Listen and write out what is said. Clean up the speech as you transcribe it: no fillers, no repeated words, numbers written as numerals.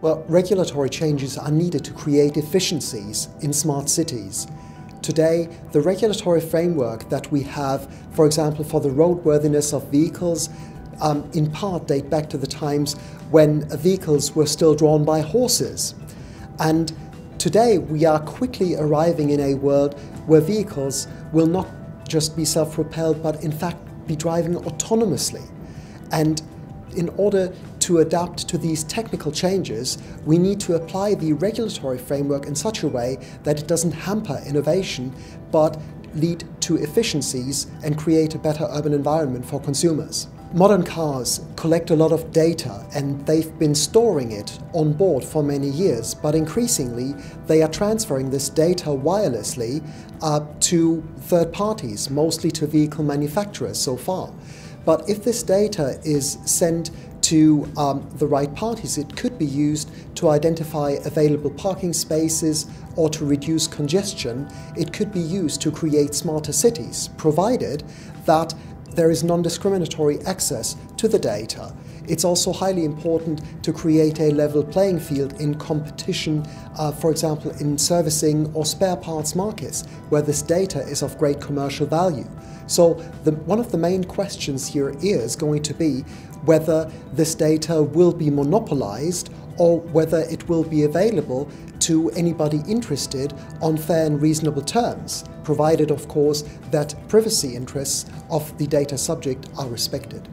Well, regulatory changes are needed to create efficiencies in smart cities. Today, the regulatory framework that we have, for example, for the roadworthiness of vehicles, in part date back to the times when vehicles were still drawn by horses. And today we are quickly arriving in a world where vehicles will not just be self-propelled, but in fact be driving autonomously. And in order to adapt to these technical changes, we need to apply the regulatory framework in such a way that it doesn't hamper innovation, but lead to efficiencies and create a better urban environment for consumers. Modern cars collect a lot of data and they've been storing it on board for many years, but increasingly they are transferring this data wirelessly to third parties, mostly to vehicle manufacturers so far. But if this data is sent to the right parties, it could be used to identify available parking spaces or to reduce congestion. It could be used to create smarter cities, provided that there is non-discriminatory access to the data. It's also highly important to create a level playing field in competition, for example, in servicing or spare parts markets, where this data is of great commercial value. So one of the main questions here is going to be whether this data will be monopolized or whether it will be available to anybody interested on fair and reasonable terms, provided, of course, that privacy interests of the data subject are respected.